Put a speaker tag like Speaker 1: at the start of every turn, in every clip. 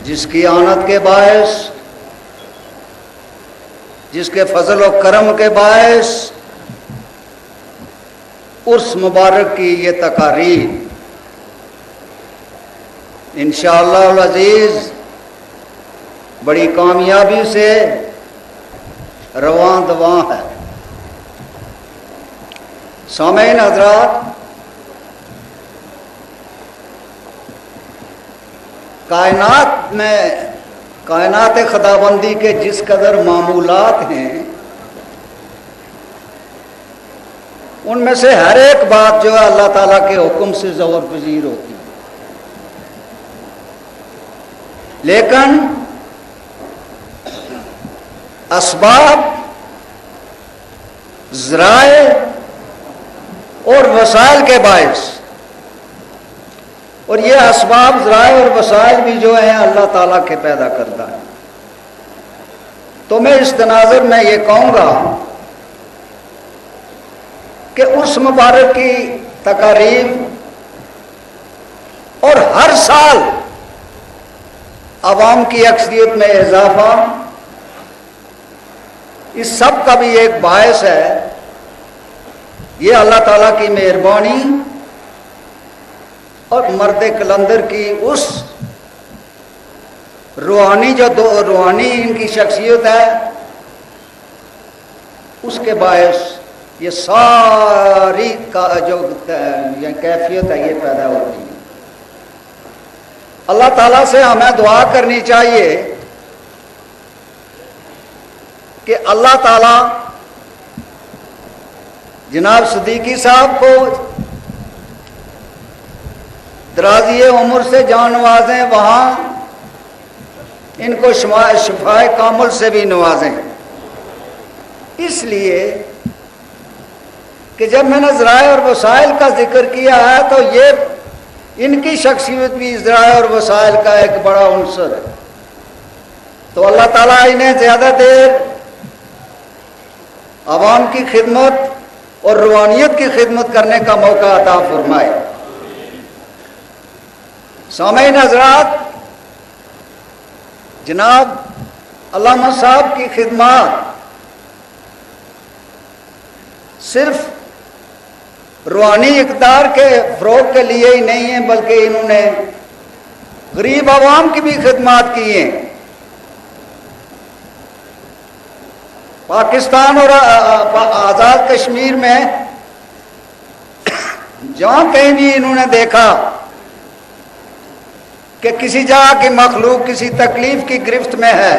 Speaker 1: جس کی آنت کے باعث، جس کے فضل و کرم کے باعث عرس مبارک کی یہ تقاریب انشاءاللہ العزیز بڑی کامیابی سے رواں دواں ہے۔ سامعین حضرات، کائنات خداوندی کے جس قدر معمولات ہیں، ان میں سے ہر ایک بات جو ہے اللہ تعالیٰ کے حکم سے ظہور پذیر ہوتی ہے، لیکن اسباب، ذرائع اور وسائل کے باعث، اور یہ اسباب، ذرائع اور وسائل بھی جو ہیں اللہ تعالیٰ کے پیدا کردہ ہیں۔ تو میں اس تناظر میں یہ کہوں گا کہ اس مبارک کی تقاریب اور ہر سال عوام کی اکثریت میں اضافہ، اس سب کا بھی ایک باعث ہے یہ اللہ تعالیٰ کی مہربانی اور مرد کلندر کی اس روحانی روحانی ان کی شخصیت ہے، اس کے باعث یہ ساری کا جو کیفیت ہے یہ پیدا ہوتی ہے۔ اللہ تعالیٰ سے ہمیں دعا کرنی چاہیے کہ اللہ تعالیٰ جناب صدیقی صاحب کو درازی عمر سے جان نوازیں، وہاں ان کو شفائے کامل سے بھی نوازیں، اس لیے کہ جب میں نے ذرائع اور وسائل کا ذکر کیا ہے تو یہ ان کی شخصیت بھی ذرائع اور وسائل کا ایک بڑا عنصر ہے۔ تو اللہ تعالیٰ انہیں زیادہ دیر عوام کی خدمت اور روحانیت کی خدمت کرنے کا موقع عطا فرمائے۔ سامعین حضرات، جناب علامہ صاحب کی خدمات صرف روحانی اقدار کے فروغ کے لیے ہی نہیں ہیں، بلکہ انہوں نے غریب عوام کی بھی خدمات کی ہیں۔ پاکستان اور آزاد کشمیر میں جہاں کہیں بھی انہوں نے دیکھا کہ کسی جگہ کی مخلوق کسی تکلیف کی گرفت میں ہے،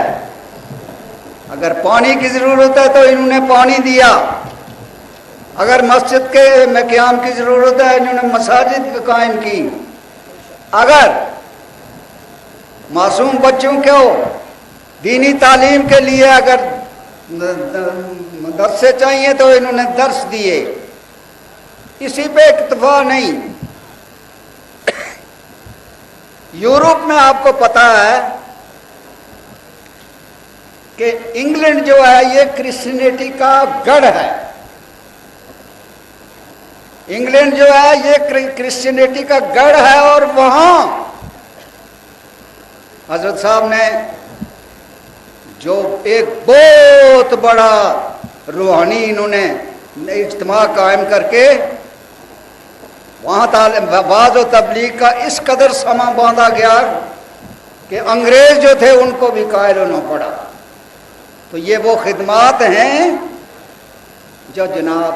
Speaker 1: اگر پانی کی ضرورت ہے تو انہوں نے پانی دیا، اگر مسجد کے میں قیام کی ضرورت ہے انہوں نے مساجد قائم کی، اگر معصوم بچوں کو دینی تعلیم کے لیے اگر درسے چاہیے تو انہوں نے درس دیے۔ اسی پہ اکتفا نہیں، یورپ میں آپ کو پتا ہے کہ انگلینڈ جو ہے یہ کرسچینٹی کا گڑھ ہے، انگلینڈ جو ہے یہ کرسچینٹی کا گڑھ ہے، اور وہاں حضرت صاحب نے جو ایک بہت بڑا روحانی انہوں نے اجتماع قائم کر کے وہاں واعظ و تبلیغ کا اس قدر سما باندھا گیا کہ انگریز جو تھے ان کو بھی قائل ہونا پڑا۔ تو یہ وہ خدمات ہیں جو جناب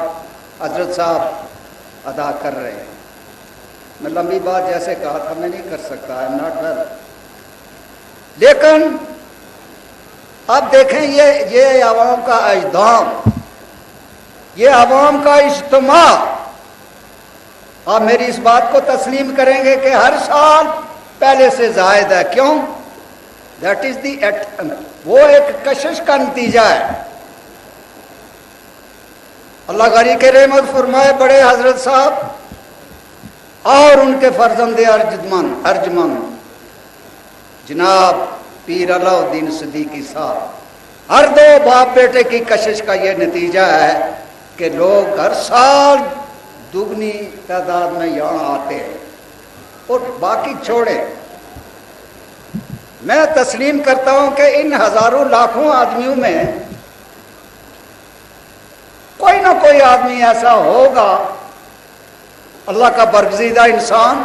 Speaker 1: حضرت صاحب ادا کر رہے ہیں۔ میں لمبی بات جیسے کہا تھا میں نہیں کر سکتا، I'm not well۔ لیکن اب دیکھیں یہ عوام کا اجدام، یہ عوام کا اجتماع، آپ میری اس بات کو تسلیم کریں گے کہ ہر سال پہلے سے زائد ہے۔ کیوں؟ دیٹ از دی وہ ایک کشش کا نتیجہ ہے۔ اللہ غری کے رحمت فرمائے بڑے حضرت صاحب اور ان کے فرزند ارجمند جناب پیر علاء الدین صدیقی صاحب، ہر دو باپ بیٹے کی کشش کا یہ نتیجہ ہے کہ لوگ ہر سال دگنی تعداد میں یہاں آتے ہیں۔ اور باقی چھوڑے، میں تسلیم کرتا ہوں کہ ان ہزاروں لاکھوں آدمیوں میں کوئی نہ کوئی آدمی ایسا ہوگا، اللہ کا برگزیدہ انسان،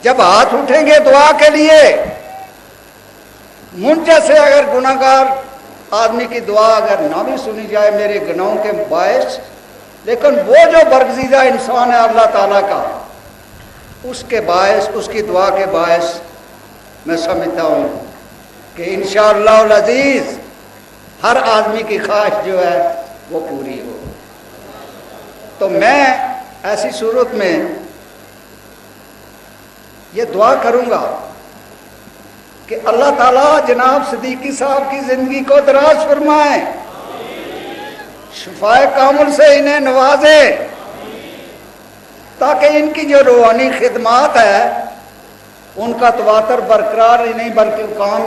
Speaker 1: جب ہاتھ اٹھیں گے دعا کے لیے، منجے سے اگر گناہگار آدمی کی دعا اگر نہ بھی سنی جائے میرے گناہوں کے باعث، لیکن وہ جو برگزیدہ انسان ہے اللہ تعالیٰ کا، اس کے باعث، اس کی دعا کے باعث میں سمجھتا ہوں کہ انشاءاللہ العزیز ہر آدمی کی خواہش جو ہے وہ پوری ہو۔ تو میں ایسی صورت میں یہ دعا کروں گا کہ اللہ تعالیٰ جناب صدیقی صاحب کی زندگی کو دراز فرمائے، شفائے کامل سے انہیں نوازے، تاکہ ان کی جو روحانی خدمات ہے ان کا تواتر برقرار ہی نہیں بلکہ کام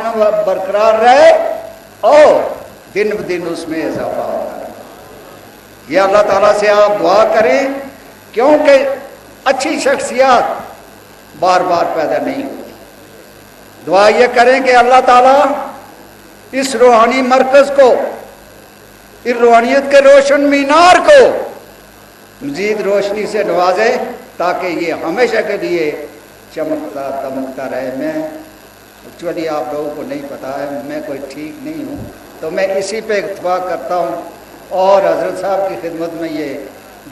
Speaker 1: برقرار رہے اور دن بدن اس میں اضافہ ہوتا ہے۔ یہ اللہ تعالیٰ سے آپ دعا کریں، کیونکہ اچھی شخصیات بار بار پیدا نہیں ہوتی۔ دعا یہ کریں کہ اللہ تعالیٰ اس روحانی مرکز کو، اس روحانیت کے روشن مینار کو مزید روشنی سے نوازے، تاکہ یہ ہمیشہ کے لیے چمکتا دمکتا رہے۔ میں ایکچولی آپ لوگوں کو نہیں پتا ہے، میں کوئی ٹھیک نہیں ہوں، تو میں اسی پہ اکتفا کرتا ہوں اور حضرت صاحب کی خدمت میں یہ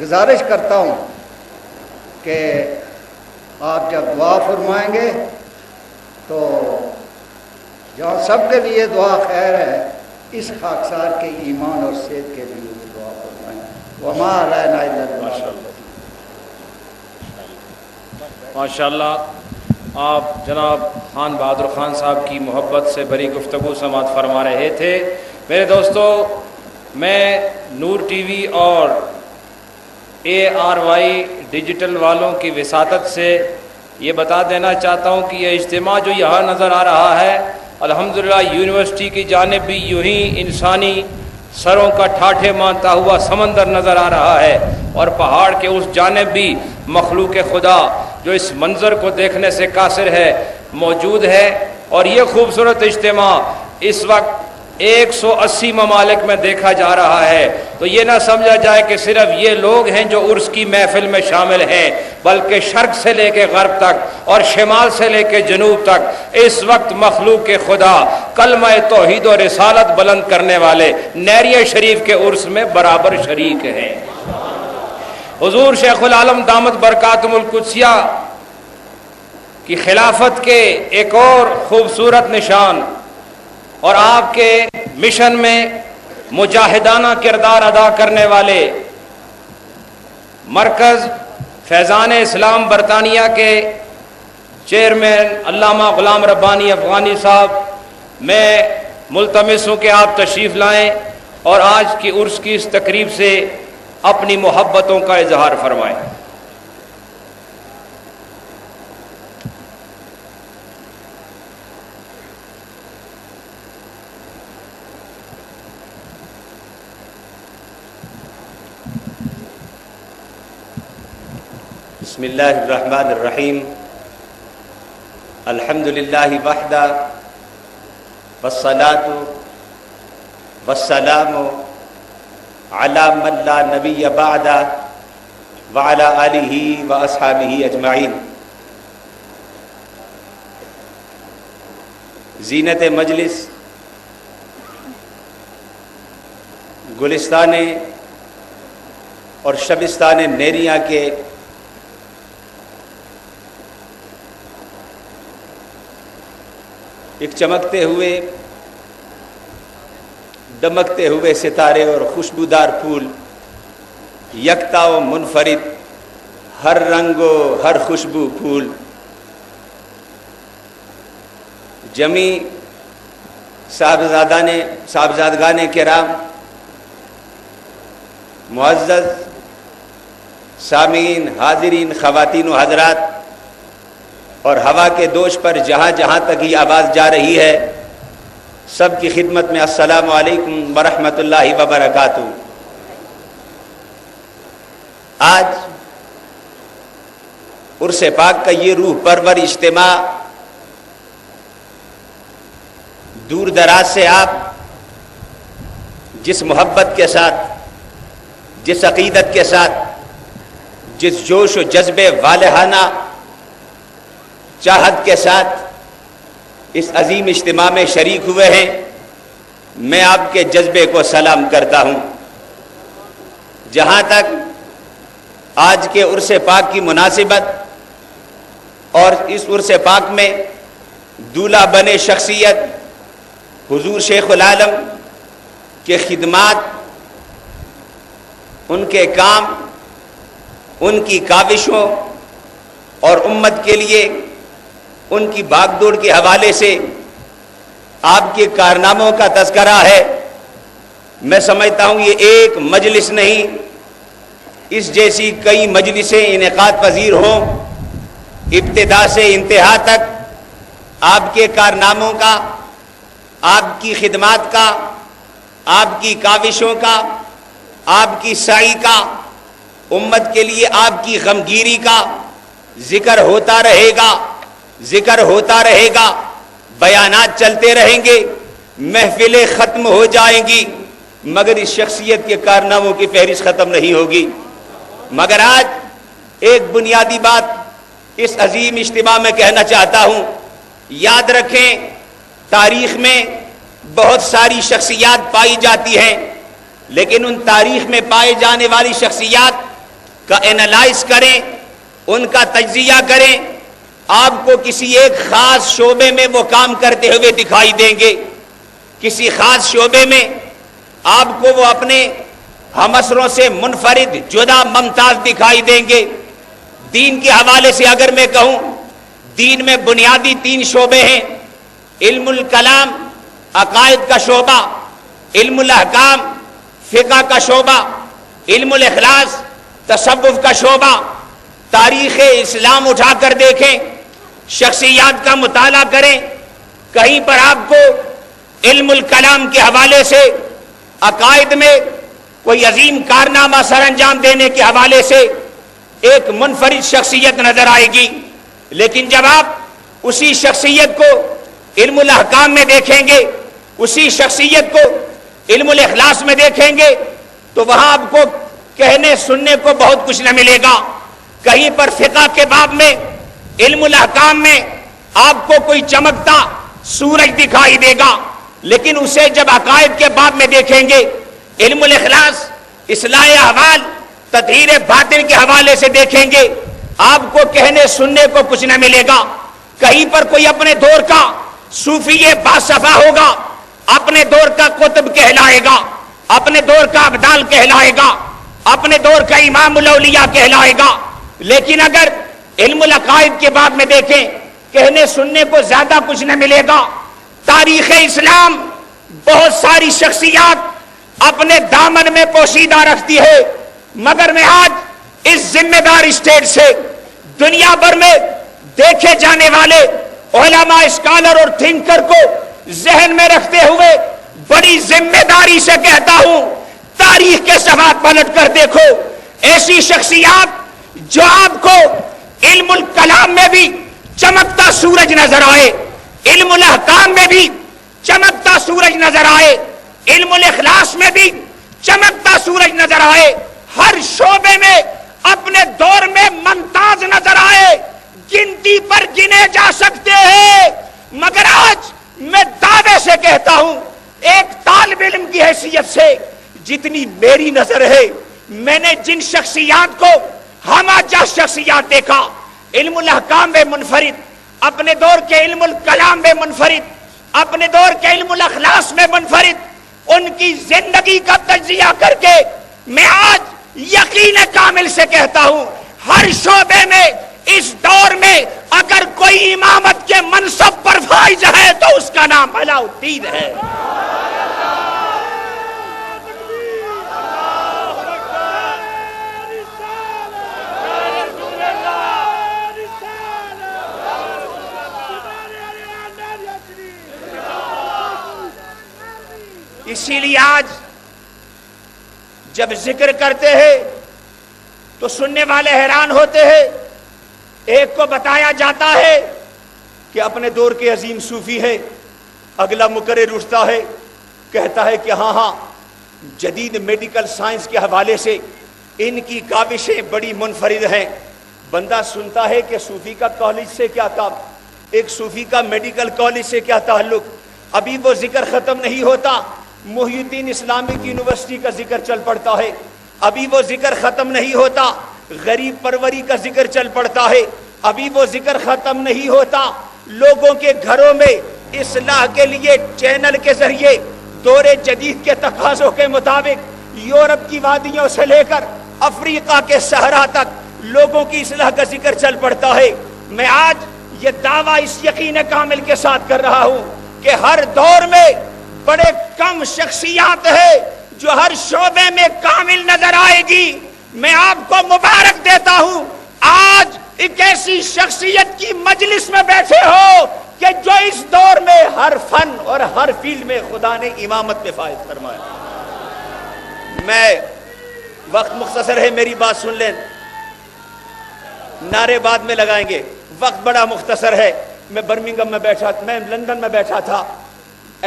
Speaker 1: گزارش کرتا ہوں کہ آپ جب دعا فرمائیں گے تو جہاں سب کے لیے دعا خیر ہے، اس خاکسار کے ایمان اور صحت کے لیے بھی دعا فرمائیں۔ وما علینا الا البلاغ۔
Speaker 2: ماشاءاللہ، آپ جناب خان بہادر خان صاحب کی محبت سے بھری گفتگو سماعت فرما رہے تھے۔ میرے دوستو، میں نور ٹی وی اور ARY ڈیجیٹل والوں کی وساطت سے یہ بتا دینا چاہتا ہوں کہ یہ اجتماع جو یہاں نظر آ رہا ہے، الحمدللہ یونیورسٹی کی جانب بھی یوں ہی انسانی سروں کا ٹھاٹھے مانتا ہوا سمندر نظر آ رہا ہے، اور پہاڑ کے اس جانب بھی مخلوق خدا جو اس منظر کو دیکھنے سے قاصر ہے موجود ہے۔ اور یہ خوبصورت اجتماع اس وقت 180 ممالک میں دیکھا جا رہا ہے۔ تو یہ نہ سمجھا جائے کہ صرف یہ لوگ ہیں جو عرس کی محفل میں شامل ہیں، بلکہ شرق سے لے کے غرب تک اور شمال سے لے کے جنوب تک اس وقت مخلوق خدا کلمہ توحید و رسالت بلند کرنے والے نیریہ شریف کے عرس میں برابر شریک ہیں۔ حضور شیخ العالم دامت برکاتہم القدسیہ کی خلافت کے ایک اور خوبصورت نشان اور آپ کے مشن میں مجاہدانہ کردار ادا کرنے والے مرکز فیضان اسلام برطانیہ کے چیئرمین علامہ غلام ربانی افغانی صاحب، میں ملتمس ہوں کہ آپ تشریف لائیں اور آج کی عرس کی اس تقریب سے اپنی محبتوں کا اظہار فرمائیں۔
Speaker 3: بسم اللہ الرحمن الرحیم، الحمدللہ وحدہ والصلاة والسلام علی من لا نبی بعدہ وعلی آلہ واصحابہ اجمعین۔ زینت مجلس گلستان اور شبستان نیریاں کے ایک چمکتے ہوئے دمکتے ہوئے ستارے اور خوشبودار پھول، یکتا و منفرد، ہر رنگ و ہر خوشبو پھول، جمی صاحبزادگان کرام، معزز سامعین، حاضرین، خواتین و حضرات، اور ہوا کے دوش پر جہاں جہاں تک یہ آواز جا رہی ہے، سب کی خدمت میں السلام علیکم ورحمۃ اللہ وبرکاتہ۔ آج عرس پاک کا یہ روح پرور اجتماع دور دراز سے آپ جس محبت کے ساتھ، جس عقیدت کے ساتھ، جس جوش و جذبے والہانہ چاہت کے ساتھ اس عظیم اجتماع میں شریک ہوئے ہیں، میں آپ کے جذبے کو سلام کرتا ہوں۔ جہاں تک آج کے عرس پاک کی مناسبت اور اس عرس پاک میں دولہا بنے شخصیت حضور شیخ العالم کے خدمات، ان کے کام، ان کی کاوشوں اور امت کے لیے ان کی بھاگ دوڑ کے حوالے سے آپ کے کارناموں کا تذکرہ ہے، میں سمجھتا ہوں یہ ایک مجلس نہیں، اس جیسی کئی مجلسیں انعقاد پذیر ہوں، ابتدا سے انتہا تک آپ کے کارناموں کا، آپ کی خدمات کا، آپ کی کاوشوں کا، آپ کی سعی کا، امت کے لیے آپ کی غمگیری کا ذکر ہوتا رہے گا، ذکر ہوتا رہے گا، بیانات چلتے رہیں گے، محفلیں ختم ہو جائیں گی، مگر اس شخصیت کے کارناموں کی فہرست ختم نہیں ہوگی۔ مگر آج ایک بنیادی بات اس عظیم اجتماع میں کہنا چاہتا ہوں، یاد رکھیں تاریخ میں بہت ساری شخصیات پائی جاتی ہیں، لیکن ان تاریخ میں پائے جانے والی شخصیات کا اینالائز کریں، ان کا تجزیہ کریں، آپ کو کسی ایک خاص شعبے میں وہ کام کرتے ہوئے دکھائی دیں گے، کسی خاص شعبے میں آپ کو وہ اپنے ہم عصروں سے منفرد، جدا، ممتاز دکھائی دیں گے۔ دین کے حوالے سے اگر میں کہوں، دین میں بنیادی 3 شعبے ہیں، علم الکلام عقائد کا شعبہ، علم الاحکام فقہ کا شعبہ، علم الاخلاص تصوف کا شعبہ۔ تاریخ اسلام اٹھا کر دیکھیں، شخصیات کا مطالعہ کریں، کہیں پر آپ کو علم الکلام کے حوالے سے عقائد میں کوئی عظیم کارنامہ سر انجام دینے کے حوالے سے ایک منفرد شخصیت نظر آئے گی، لیکن جب آپ اسی شخصیت کو علم الاحکام میں دیکھیں گے، اسی شخصیت کو علم الاخلاص میں دیکھیں گے، تو وہاں آپ کو کہنے سننے کو بہت کچھ نہ ملے گا۔ کہیں پر فقہ کے باب میں، علم الاحکام میں آپ کو کوئی چمکتا سورج دکھائی دے گا، لیکن اسے جب عقائد کے باب میں دیکھیں گے، علم الاخلاص، اصلاح احوال، تطہیر باطن کے حوالے سے دیکھیں گے، آپ کو کہنے سننے کو کچھ نہ ملے گا۔ کہیں پر کوئی اپنے دور کا صوفی باصفا ہوگا، اپنے دور کا قطب کہلائے گا، اپنے دور کا ابدال کہلائے گا، اپنے دور کا امام الاولیاء کہلائے گا، لیکن اگر علم العقائد کے باب میں دیکھیں، کہنے سننے کو زیادہ کچھ نہ ملے گا۔ تاریخ اسلام بہت ساری شخصیات اپنے دامن میں پوشیدہ رکھتی ہے، مگر میں آج اس ذمہ دار اسٹیج سے دنیا بھر میں دیکھے جانے والے علماء، اسکالر اور تھنکر کو ذہن میں رکھتے ہوئے بڑی ذمہ داری سے کہتا ہوں، تاریخ کے صفحات پلٹ کر دیکھو، ایسی شخصیات جو آپ کو علم الکلام میں بھی چمکتا سورج نظر آئے، علم الاحکام میں بھی چمکتا سورج نظر آئے، علم الاخلاص میں بھی چمکتا سورج نظر آئے، ہر شعبے میں اپنے دور میں ممتاز نظر آئے، گنتی پر گنے جا سکتے ہیں۔ مگر آج میں دعوے سے کہتا ہوں، ایک طالب علم کی حیثیت سے جتنی میری نظر ہے، میں نے جن شخصیات کو ہمہ جا شخصیات دیکھا، علم الاحکام میں منفرد، اپنے دور کے علم الکلام میں منفرد، اپنے دور کے علم الاخلاص میں منفرد، ان کی زندگی کا تجزیہ کر کے میں آج یقین کامل سے کہتا ہوں، ہر شعبے میں اس دور میں اگر کوئی امامت کے منصب پر فائز ہے تو اس کا نام علاء الدین ہے۔ اسی لیے آج جب ذکر کرتے ہیں تو سننے والے حیران ہوتے ہیں۔ ایک کو بتایا جاتا ہے کہ اپنے دور کے عظیم صوفی ہے، اگلا مقرر اٹھتا ہے، کہتا ہے کہ ہاں جدید میڈیکل سائنس کے حوالے سے ان کی کاوشیں بڑی منفرد ہیں۔ بندہ سنتا ہے کہ صوفی کا کالج سے کیا کام، ایک صوفی کا میڈیکل کالج سے کیا تعلق؟ ابھی وہ ذکر ختم نہیں ہوتا، محی الدین اسلامک یونیورسٹی کا ذکر چل پڑتا ہے، ابھی وہ ذکر ختم نہیں ہوتا، غریب پروری کا ذکر چل پڑتا ہے، ابھی وہ ذکر ختم نہیں ہوتا، لوگوں کے گھروں میں اصلاح کے لیے چینل کے ذریعے دور جدید کے تقاضوں کے مطابق یورپ کی وادیوں سے لے کر افریقہ کے صحرا تک لوگوں کی اصلاح کا ذکر چل پڑتا ہے۔ میں آج یہ دعویٰ اس یقین کامل کے ساتھ کر رہا ہوں کہ ہر دور میں بڑے کم شخصیات ہیں جو ہر شعبے میں کامل نظر آئے گی۔ میں آپ کو مبارک دیتا ہوں، آج ایک ایسی شخصیت کی مجلس میں بیٹھے ہو کہ جو اس دور میں ہر فن اور ہر فیلڈ میں خدا نے امامت میں فائز فرمایا۔ میں وقت مختصر ہے، میری بات سن لیں، نعرے بعد میں لگائیں گے، وقت بڑا مختصر ہے۔ میں برمنگھم میں بیٹھا، میں لندن میں بیٹھا تھا،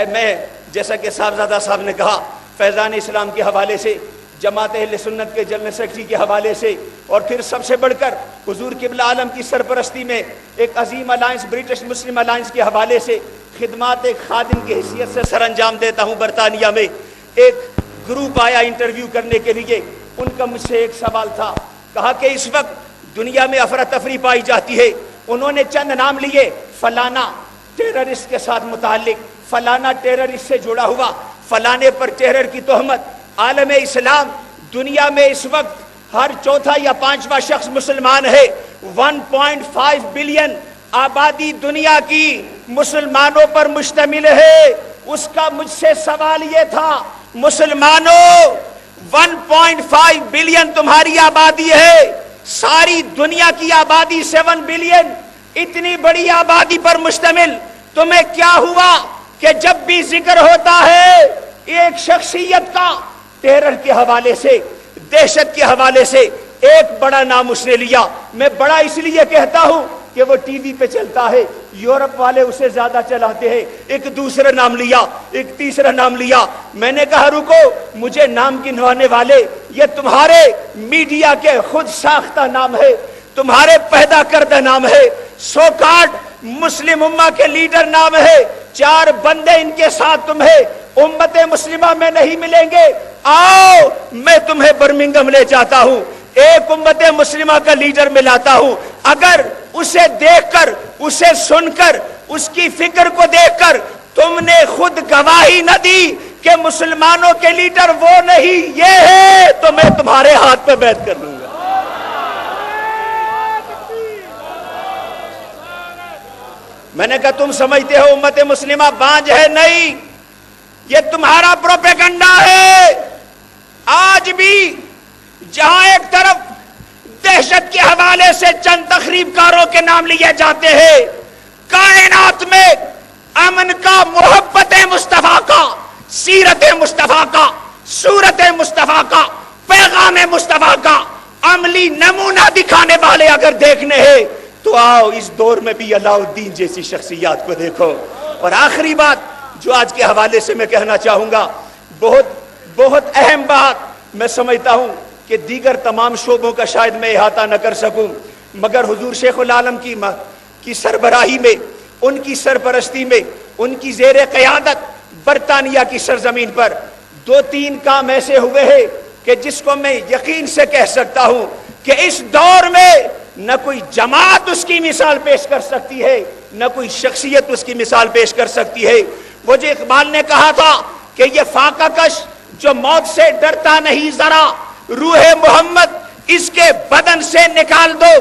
Speaker 3: میں جیسا کہ صاحبزادہ صاحب نے کہا فیضان اسلام کے حوالے سے، جماعت اہل سنت کے جنرل سیکرٹری کے حوالے سے، اور پھر سب سے بڑھ کر حضور قبلہ عالم کی سرپرستی میں ایک عظیم الائنس برٹش مسلم الائنس کے حوالے سے خدمات ایک خادم کی حیثیت سے سر انجام دیتا ہوں۔ برطانیہ میں ایک گروپ آیا انٹرویو کرنے کے لیے، ان کا مجھ سے ایک سوال تھا، کہا کہ اس وقت دنیا میں افراتفری پائی جاتی ہے، انہوں نے چند نام لیے، فلانا ٹیررسٹ کے ساتھ متعلق، فلانا ٹیررسٹ سے جڑا ہوا، فلانے پر ٹیرر کی تہمت۔ عالم اسلام دنیا میں اس وقت ہر چوتھا یا پانچواں شخص مسلمان ہے، 1.5 بلین آبادی دنیا کی مسلمانوں پر مشتمل ہے۔ اس کا مجھ سے سوال یہ تھا، مسلمانوں 1.5 بلین تمہاری آبادی ہے، ساری دنیا کی آبادی 7 بلین، اتنی بڑی آبادی پر مشتمل، تمہیں کیا ہوا کہ جب بھی ذکر ہوتا ہے ایک شخصیت کا ٹیرر کے حوالے سے، دہشت کے حوالے سے، ایک بڑا نام اس نے لیا۔ میں بڑا اس لیے کہتا ہوں کہ وہ ٹی وی پہ چلتا ہے، یورپ والے اسے زیادہ چلاتے ہیں۔ ایک دوسرا نام لیا، ایک تیسرا نام لیا۔ میں نے کہا رکو، مجھے نام گنوانے والے، یہ تمہارے میڈیا کے خود ساختہ نام ہے، تمہارے پیدا کردہ نام ہے، سوکارڈ مسلم امہ کے لیڈر نام ہے، 4 بندے ان کے ساتھ تمہیں امت مسلمہ میں نہیں ملیں گے۔ آؤ میں تمہیں برمنگھم لے جاتا ہوں، ایک امت مسلمہ کا لیڈر میں لاتا ہوں، اگر اسے دیکھ کر، اسے سن کر، اس کی فکر کو دیکھ کر تم نے خود گواہی نہ دی کہ مسلمانوں کے لیڈر وہ نہیں یہ ہے، تو میں تمہارے ہاتھ پہ بیعت کر لوں گا۔ میں نے کہا تم سمجھتے ہو امت مسلمہ بانج ہے؟ نہیں، یہ تمہارا پروپیگنڈا ہے۔ آج بھی جہاں ایک طرف دہشت کے حوالے سے چند تخریب کاروں کے نام لیے جاتے ہیں، کائنات میں امن کا، محبت مصطفیٰ کا، سیرت مصطفیٰ کا، صورت مصطفیٰ کا، پیغام مصطفیٰ کا عملی نمونہ دکھانے والے اگر دیکھنے ہیں تو آؤ اس دور میں بھی علاء الدین جیسی شخصیات کو دیکھو۔ اور آخری بات جو آج کے حوالے سے میں کہنا چاہوں گا، بہت اہم بات، میں سمجھتا ہوں کہ دیگر تمام شعبوں کا شاید میں احاطہ نہ کر سکوں، مگر حضور شیخ العالم کی سربراہی میں، ان کی سرپرستی میں، ان کی زیر قیادت برطانیہ کی سرزمین پر 2-3 کام ایسے ہوئے ہیں کہ جس کو میں یقین سے کہہ سکتا ہوں کہ اس دور میں نہ کوئی جماعت اس کی مثال پیش کر سکتی ہے، نہ کوئی شخصیت اس کی مثال پیش کر سکتی ہے۔ وہ جو اقبال نے کہا تھا کہ یہ فاقہ کش جو موت سے ڈرتا نہیں ذرا، روح محمد اس کے بدن سے نکال دو،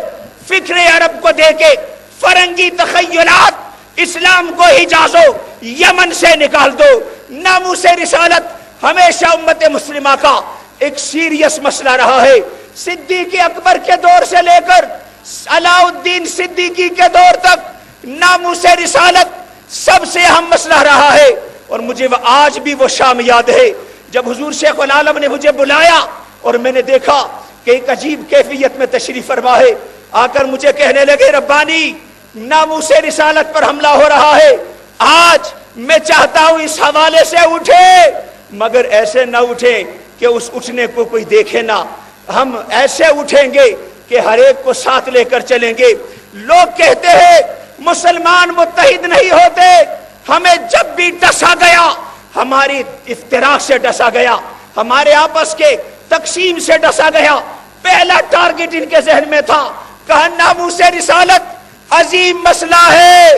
Speaker 3: فکر عرب کو دے کے فرنگی تخیلات اسلام کو حجاز و یمن سے نکال دو۔ ناموس رسالت ہمیشہ امت مسلمہ کا ایک سیریس مسئلہ رہا ہے۔ صدیق اکبر کے دور سے لے کر علاء الدین صدیقی کے دور تک ناموس رسالت سب سے اہم مسئلہ رہا ہے۔ اور مجھے آج بھی وہ شام یاد ہے جب حضور شیخ العالم نے مجھے بلایا اور میں نے دیکھا کہ ایک عجیب کیفیت میں تشریف فرما ہے، آ کر مجھے کہنے لگے ربانی ناموس رسالت پر حملہ ہو رہا ہے، آج میں چاہتا ہوں اس حوالے سے اٹھے، مگر ایسے نہ اٹھے کہ اس اٹھنے کو کوئی دیکھے نہ. ہم ایسے اٹھیں گے کہ ہر ایک کو ساتھ لے کر چلیں گے. لوگ کہتے ہیں مسلمان متحد نہیں ہوتے. ہمیں جب بھی ڈسا گیا، ہماری افتراق سے ڈسا گیا، ہمارے آپس کے تقسیم سے ڈسا گیا. پہلا ٹارگٹ ان کے ذہن میں تھا، کہا ناموس رسالت عظیم مسئلہ ہے.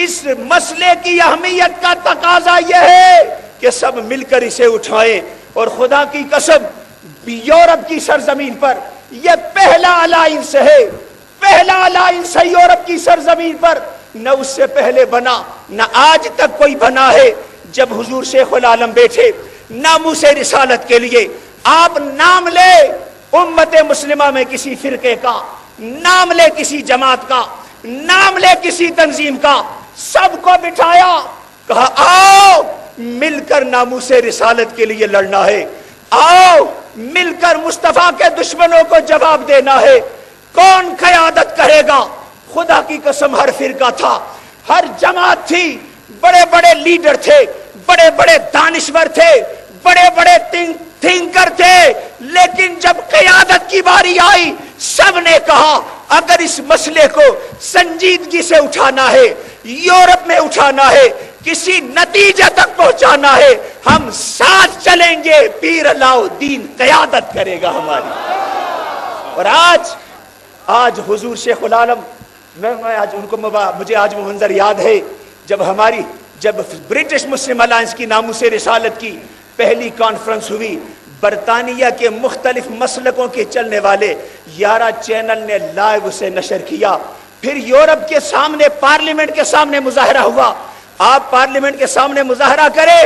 Speaker 3: اس مسئلے کی اہمیت کا تقاضا یہ ہے کہ سب مل کر اسے اٹھائیں. اور خدا کی قسم یورپ کی سرزمین پر یہ پہلا الائنس ہے، پہلا الائنس ہے یورپ کی سرزمین پر. نہ اس سے پہلے بنا، نہ آج تک کوئی بنا ہے. جب حضور شیخ العالم بیٹھے ناموس رسالت کے لیے، آپ نام لے امت مسلمہ میں کسی فرقے کا، نام لے کسی جماعت کا، نام لے کسی تنظیم کا، سب کو بٹھایا، کہا آؤ مل کر ناموس رسالت کے لیے لڑنا ہے، آؤ مل کر مصطفیٰ کے دشمنوں کو جواب دینا ہے. کون قیادت کرے گا؟ خدا کی قسم ہر فرقہ تھا، ہر جماعت تھی، بڑے بڑے لیڈر تھے، بڑے بڑے دانشور تھے، بڑے بڑے تھنکر تھے. لیکن جب قیادت کی باری آئی، سب نے کہا اگر اس مسئلے کو سنجیدگی سے اٹھانا ہے، یورپ میں اٹھانا ہے، کسی نتیجے تک پہنچانا ہے، ہم ساتھ چلیں گے. پیر علاء الدین قیادت کرے گا ہماری. اور آج حضور شیخ العالم، میں آج ان کو مجھے آج وہ منظر یاد ہے جب برٹش مسلم الائنس کی ناموس رسالت کی پہلی کانفرنس ہوئی. برطانیہ کے مختلف مسلکوں کے چلنے والے 11 چینل نے لائیو اسے نشر کیا. پھر یورپ کے سامنے پارلیمنٹ کے سامنے مظاہرہ ہوا. آپ پارلیمنٹ کے سامنے مظاہرہ کرے،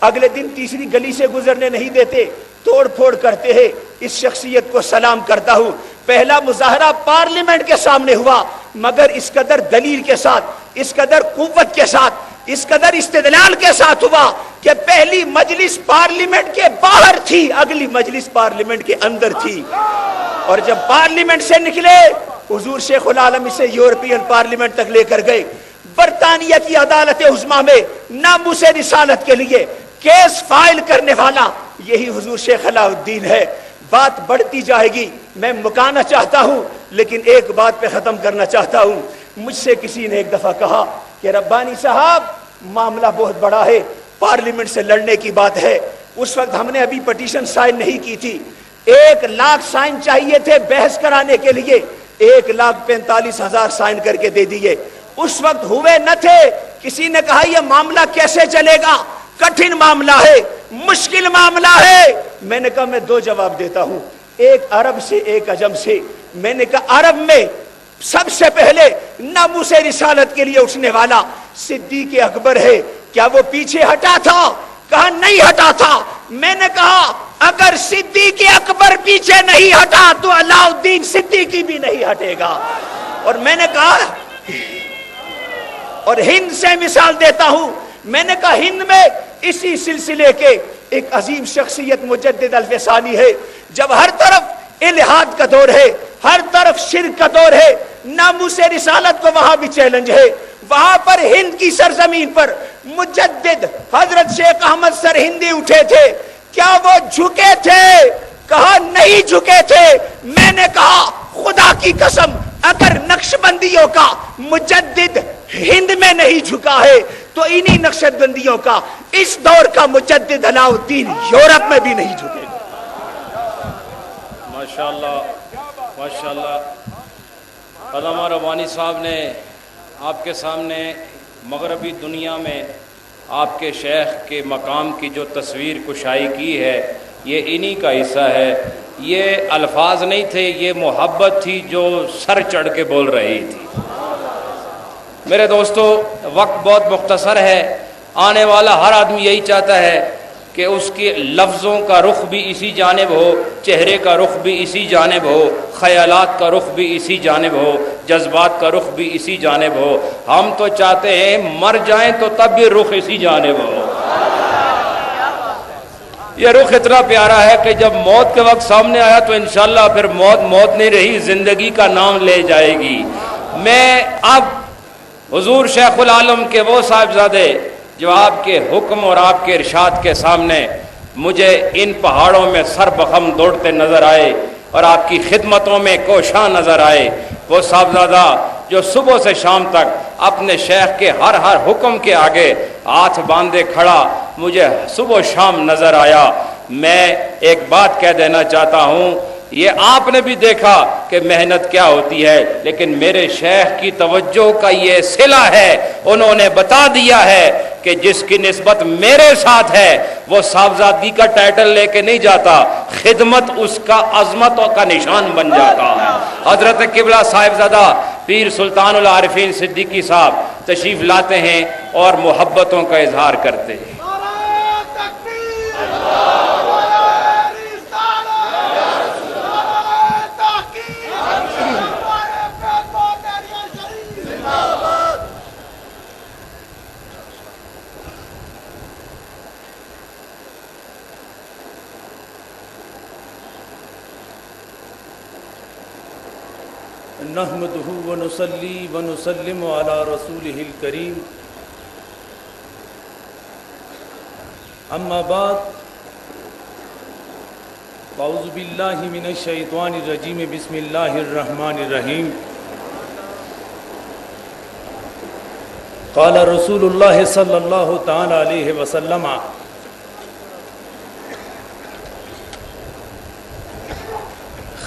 Speaker 3: اگلے دن تیسری گلی سے گزرنے نہیں دیتے، توڑ پھوڑ کرتے ہیں. اس شخصیت کو سلام کرتا ہوں. پہلا مظاہرہ پارلیمنٹ کے سامنے ہوا، مگر اس قدر دلیل کے ساتھ، اس قدر قوت کے ساتھ، اس قدر استدلال کے ساتھ ہوا کہ پہلی مجلس پارلیمنٹ کے باہر تھی، اگلی مجلس پارلیمنٹ کے اندر تھی. اور جب پارلیمنٹ سے نکلے، حضور شیخ العالم اسے یورپین پارلیمنٹ تک لے کر گئے. برطانیہ کی عدالت عظمیٰ میں ناموس رسالت کے لیے کیس فائل کرنے والا یہی حضور شیخ علاء الدین ہے. بات بڑھتی جائے گی، میں مکانا چاہتا ہوں، لیکن ایک بات پہ ختم کرنا چاہتا ہوں. مجھ سے کسی نے ایک دفعہ کہا کہ ربانی صاحب معاملہ بہت بڑا ہے، پارلیمنٹ سے لڑنے کی بات ہے. اس وقت ہم نے ابھی پٹیشن سائن نہیں کی تھی، 1 لاکھ سائن چاہیے تھے بحث کرانے کے لیے. 1,45,000 سائن کر کے دے دیے. اس وقت ہوئے نہ تھے. کسی نے کہا یہ معاملہ کیسے چلے گا، کٹھن معاملہ ہے، مشکل معاملہ ہے. میں نے کہا میں 2 جواب دیتا ہوں، ایک عرب سے ایک عجم سے. میں نے کہا عرب میں سب سے پہلے ناموس رسالت کے لیے اٹھنے والا صدیق اکبر ہے. کیا وہ پیچھے ہٹا تھا؟ کہا نہیں ہٹا تھا. میں نے کہا اگر صدیق اکبر پیچھے نہیں ہٹا تو علاء الدین صدیقی بھی نہیں ہٹے گا. اور میں نے کہا، اور ہند سے مثال دیتا ہوں، میں نے کہا ہند میں اسی سلسلے کے ایک عظیم شخصیت مجدد الفسانی ہے. جب ہر طرف الہاد کا دور ہے، ہر طرف شرک کا دور ہے، ناموس رسالت کو وہاں بھی چیلنج ہے. وہاں پر ہند کی سرزمین پر مجدد حضرت شیخ احمد سرہندی اٹھے تھے. کیا وہ جھکے تھے؟ کہا نہیں جھکے تھے. میں نے کہا خدا کی قسم اگر نقش بندیوں کا مجدد ہند میں نہیں جھکا ہے تو انہی نقش بندیوں کا اس دور کا مجدد علاء الدین یورپ میں بھی نہیں جھکے گا.
Speaker 2: ماشاءاللہ ماشاءاللہ. علامہ ربانی صاحب نے آپ کے سامنے مغربی دنیا میں آپ کے شیخ کے مقام کی جو تصویر کشائی کی ہے، یہ انہی کا حصہ ہے. یہ الفاظ نہیں تھے، یہ محبت تھی جو سر چڑھ کے بول رہی تھی. میرے دوستو، وقت بہت مختصر ہے. آنے والا ہر آدمی یہی چاہتا ہے کہ اس کے لفظوں کا رخ بھی اسی جانب ہو، چہرے کا رخ بھی اسی جانب ہو، خیالات کا رخ بھی اسی جانب ہو، جذبات کا رخ بھی اسی جانب ہو. ہم تو چاہتے ہیں مر جائیں تو تب بھی رخ اسی جانب ہو. یہ رخ اتنا پیارا ہے کہ جب موت کے وقت سامنے آیا تو انشاءاللہ پھر موت موت نہیں رہی، زندگی کا نام لے جائے گی. میں اب حضور شیخ العالم کے وہ صاحبزادے جو آپ کے حکم اور آپ کے ارشاد کے سامنے مجھے ان پہاڑوں میں سر بخم دوڑتے نظر آئے اور آپ کی خدمتوں میں کوشاں نظر آئے، وہ صاحبزادہ جو صبح سے شام تک اپنے شیخ کے ہر حکم کے آگے ہاتھ باندھے کھڑا مجھے صبح و شام نظر آیا۔ میں ایک بات کہہ دینا چاہتا ہوں، یہ آپ نے بھی دیکھا کہ محنت کیا ہوتی ہے، لیکن میرے شیخ کی توجہ کا یہ صلہ ہے، انہوں نے بتا دیا ہے کہ جس کی نسبت میرے ساتھ ہے وہ صاحبزادی کا ٹائٹل لے کے نہیں جاتا، خدمت اس کا عظمت کا نشان بن جاتا ہے۔ حضرت قبلہ صاحبزادہ پیر سلطان العارفین صدیقی صاحب تشریف لاتے ہیں اور محبتوں کا اظہار کرتے ہیں۔
Speaker 4: نحمده ونصلي ونسلم على رسوله الكريم اما بعد اعوذ بالله من الشیطان الرجیم بسم اللہ الرحمن الرحیم قال رسول اللہ صلی اللہ تعالی علیہ وسلم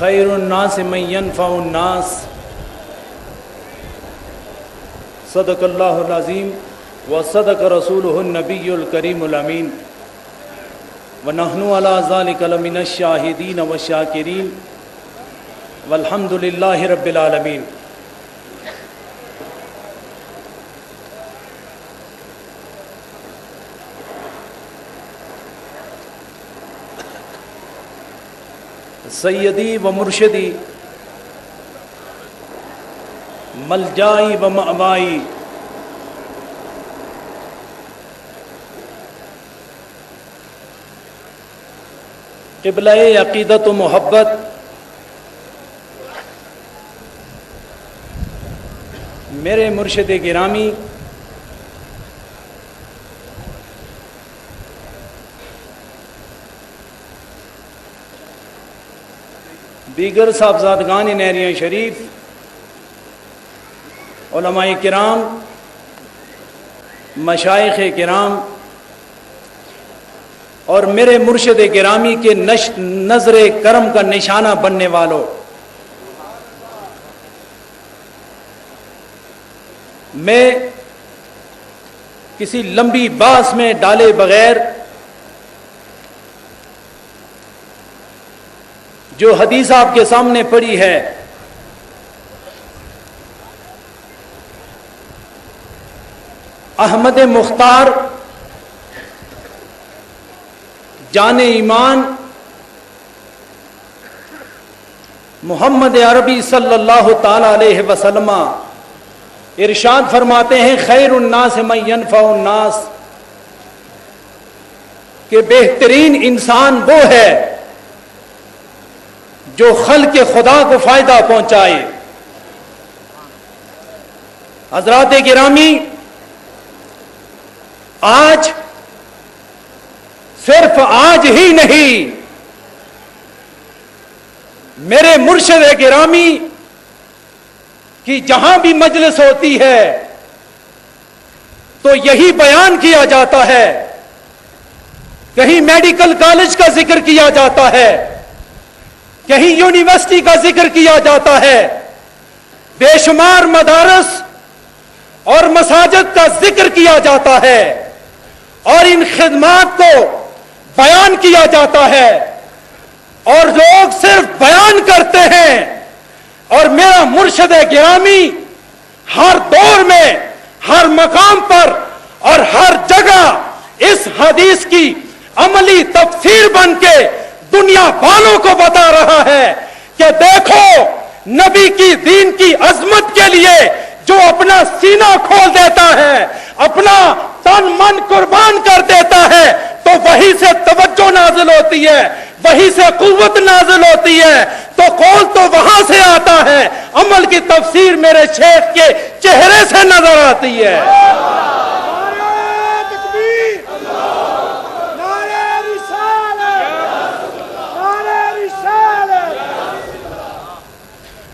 Speaker 4: خیر الناس من ينفع الناس صدق اللہ العظیم وصدق رسولہ النبی الکریم الامین ونحن علی ذلک لمن الشاہدین والشاکرین والحمد للہ رب العالمین۔ سیدی و مرشدی ملجائی و مأوائی قبلہ عقیدت و محبت میرے مرشد گرامی دیگر صاحبزادگان نہریہ شریف، علماء کرام، مشائخ کرام اور میرے مرشد گرامی کے نظر کرم کا نشانہ بننے والوں، میں کسی لمبی بحث میں ڈالے بغیر جو حدیث آپ کے سامنے پڑی ہے احمد مختار جان ایمان محمد عربی صلی اللہ تعالی علیہ وسلم ارشاد فرماتے ہیں خیر الناس من ينفع الناس، کہ بہترین انسان وہ ہے جو خلق خدا کو فائدہ پہنچائے۔ حضرات گرامی، آج صرف آج ہی نہیں، میرے مرشد گرامی کی جہاں بھی مجلس ہوتی ہے تو یہی بیان کیا جاتا ہے، کہیں میڈیکل کالج کا ذکر کیا جاتا ہے، کہیں یونیورسٹی کا ذکر کیا جاتا ہے، بے شمار مدارس اور مساجد کا ذکر کیا جاتا ہے اور ان خدمات کو بیان کیا جاتا ہے، اور لوگ صرف بیان کرتے ہیں، اور میرا مرشد گرامی ہر دور میں، ہر مقام پر اور ہر جگہ اس حدیث کی عملی تفسیر بن کے دنیا والوں کو بتا رہا ہے کہ دیکھو، نبی کی دین کی عظمت کے لیے جو اپنا سینہ کھول دیتا ہے، اپنا تن من قربان کر دیتا ہے، تو وہی سے توجہ نازل ہوتی ہے، وہی سے قوت نازل ہوتی ہے، تو قول تو وہاں سے آتا ہے، عمل کی تفسیر میرے شیخ کے چہرے سے نظر آتی ہے۔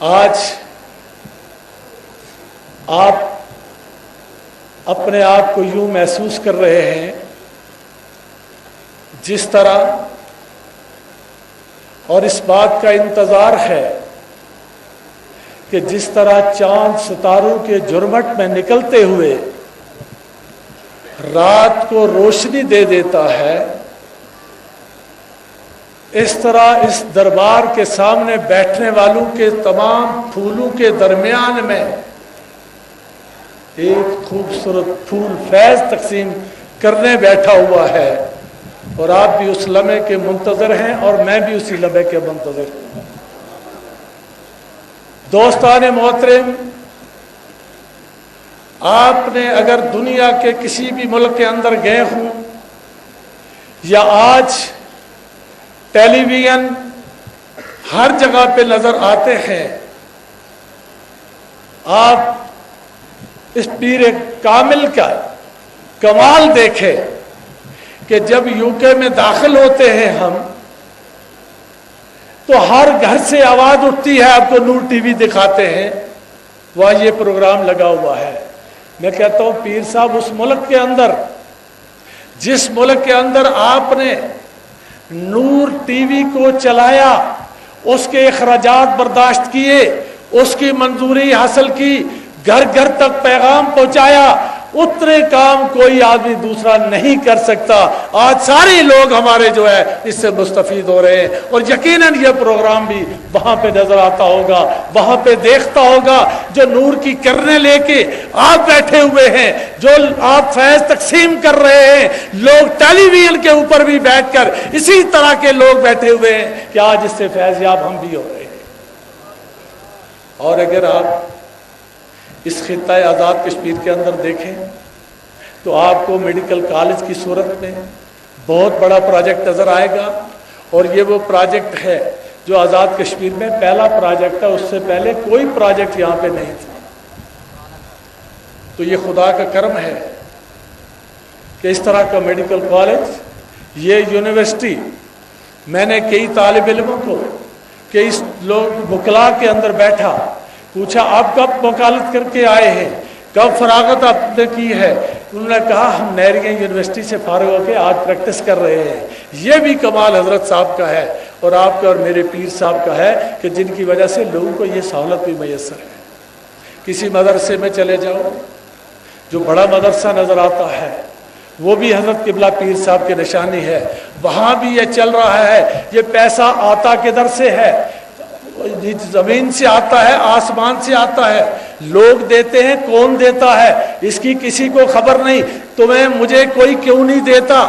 Speaker 5: آج آپ اپنے آپ کو یوں محسوس کر رہے ہیں جس طرح، اور اس بات کا انتظار ہے کہ جس طرح چاند ستاروں کے جھرمٹ میں نکلتے ہوئے رات کو روشنی دے دیتا ہے، اس طرح اس دربار کے سامنے بیٹھنے والوں کے تمام پھولوں کے درمیان میں ایک خوبصورت پھول فیض تقسیم کرنے بیٹھا ہوا ہے، اور آپ بھی اس لمحے کے منتظر ہیں اور میں بھی اسی لمحے کے منتظر ہوں۔ دوستان محترم، آپ نے اگر دنیا کے کسی بھی ملک کے اندر گئے ہوں یا آج ٹیلی ویژن ہر جگہ پہ نظر آتے ہیں، آپ اس پیر کامل کا کمال دیکھیں کہ جب یو کے میں داخل ہوتے ہیں ہم تو ہر گھر سے آواز اٹھتی ہے، آپ کو نور ٹی وی دکھاتے ہیں، وہاں یہ پروگرام لگا ہوا ہے۔ میں کہتا ہوں پیر صاحب، اس ملک کے اندر، جس ملک کے اندر آپ نے نور ٹی وی کو چلایا، اس کے اخراجات برداشت کیے، اس کی منظوری حاصل کی، گھر گھر تک پیغام پہنچایا، اتنے کام کوئی آدمی دوسرا نہیں کر سکتا۔ آج سارے لوگ ہمارے جو ہے اس سے مستفید ہو رہے ہیں، اور یقیناً یہ پروگرام بھی وہاں پہ نظر آتا ہوگا، وہاں پہ دیکھتا ہوگا۔ جو نور کی کرنیں لے کے آپ بیٹھے ہوئے ہیں، جو آپ فیض تقسیم کر رہے ہیں، لوگ ٹیلی ویژن کے اوپر بھی بیٹھ کر اسی طرح کے لوگ بیٹھے ہوئے ہیں کہ آج اس سے فیض یاب ہم بھی ہو رہے ہیں۔ اور اگر آپ اس خطہ آزاد کشمیر کے اندر دیکھیں تو آپ کو میڈیکل کالج کی صورت میں بہت بڑا پروجیکٹ نظر آئے گا، اور یہ وہ پروجیکٹ ہے جو آزاد کشمیر میں پہلا پروجیکٹ ہے، اس سے پہلے کوئی پروجیکٹ یہاں پہ نہیں تھا۔ تو یہ خدا کا کرم ہے کہ اس طرح کا میڈیکل کالج، یہ یونیورسٹی، میں نے کئی طالب علموں کو کہ اس لوگ وکلا کے اندر بیٹھا، پوچھا آپ کب وکالت کر کے آئے ہیں، کب فراغت آپ نے کی ہے؟ انہوں نے کہا ہم نہریہ یونیورسٹی سے فارغ ہو کے آج پریکٹس کر رہے ہیں۔ یہ بھی کمال حضرت صاحب کا ہے اور آپ کا اور میرے پیر صاحب کا ہے کہ جن کی وجہ سے لوگوں کو یہ سہولت بھی میسر ہے۔ کسی مدرسے میں چلے جاؤ، جو بڑا مدرسہ نظر آتا ہے وہ بھی حضرت قبلہ پیر صاحب کی نشانی ہے، وہاں بھی یہ چل رہا ہے۔ یہ پیسہ آتا کدھر سے ہے؟ زمین سے آتا ہے، آسمان سے آتا ہے، لوگ دیتے ہیں، کون دیتا ہے اس کی کسی کو خبر نہیں۔ تمہیں مجھے کوئی کیوں نہیں دیتا؟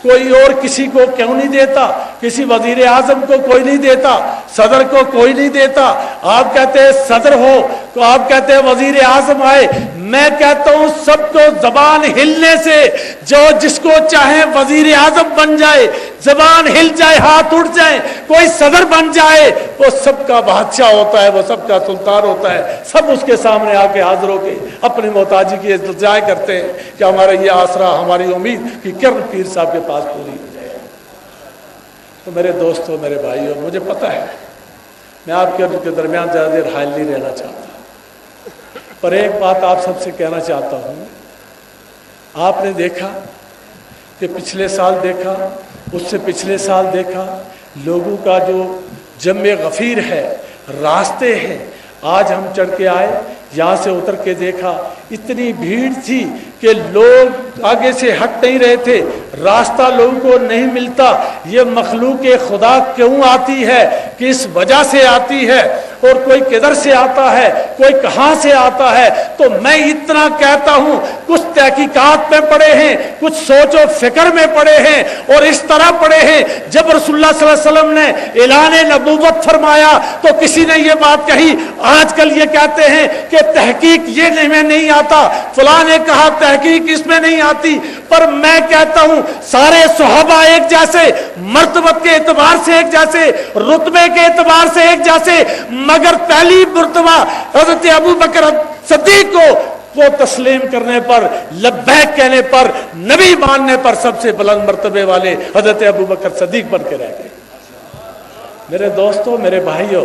Speaker 5: کوئی اور کسی کو کیوں نہیں دیتا؟ کسی وزیر اعظم کو کوئی نہیں دیتا، صدر کو کوئی نہیں دیتا۔ آپ کہتے ہیں صدر ہو تو آپ کہتے ہیں وزیر اعظم آئے۔ میں کہتا ہوں سب کو زبان ہلنے سے، جو جس کو چاہے وزیر اعظم بن جائے، زبان ہل جائے، ہاتھ اٹھ جائے، کوئی صدر بن جائے، وہ سب کا بادشاہ ہوتا ہے، وہ سب کا سلطان ہوتا ہے۔ سب اس کے سامنے آ کے حاضر ہو کے اپنی محتاجی کی التجا کرتے ہیں کہ ہمارا یہ آسرا، ہماری امید کہ کرن پیر صاحب کے پاس پوری ہو جائے۔ تو میرے دوستوں، میرے بھائیوں، مجھے پتہ ہے میں آپ کے درمیان زیادہ دیر حائل نہیں رہنا چاہتا، پر ایک بات آپ سب سے کہنا چاہتا ہوں۔ آپ نے دیکھا کہ پچھلے سال دیکھا، اس سے پچھلے سال دیکھا، لوگوں کا جو جمع غفیر ہے، راستے ہیں۔ آج ہم چڑھ کے آئے، یہاں سے اتر کے دیکھا، اتنی بھیڑ تھی کہ لوگ آگے سے ہٹ نہیں رہے تھے، راستہ لوگوں کو نہیں ملتا۔ یہ مخلوق خدا کیوں آتی ہے، کس وجہ سے آتی ہے، اور کوئی کدھر سے آتا ہے، کوئی کہاں سے آتا ہے؟ تو میں اتنا کہتا ہوں، کچھ تحقیقات میں پڑے ہیں، کچھ سوچ و فکر میں پڑے ہیں، اور اس طرح پڑے ہیں جب رسول اللہ صلی اللہ علیہ وسلم نے اعلان نبوت فرمایا تو کسی نے یہ بات کہی۔ آج کل یہ کہتے ہیں کہ تحقیق یہ میں نہیں آتا، فلاں نے کہا تحقیق اس میں نہیں آتی، پر میں کہتا ہوں سارے صحابہ ایک جیسے، مرتبت کے اعتبار سے ایک جیسے، رتبے کے اعتبار سے ایک جیسے، مگر پہلی مرتبہ حضرت ابو بکر صدیق کو وہ تسلیم کرنے پر، لبیک کہنے پر، نبی ماننے پر سب سے بلند مرتبے والے حضرت ابو بکر صدیق بن کے رہ گئے۔ میرے دوستوں، میرے بھائیوں،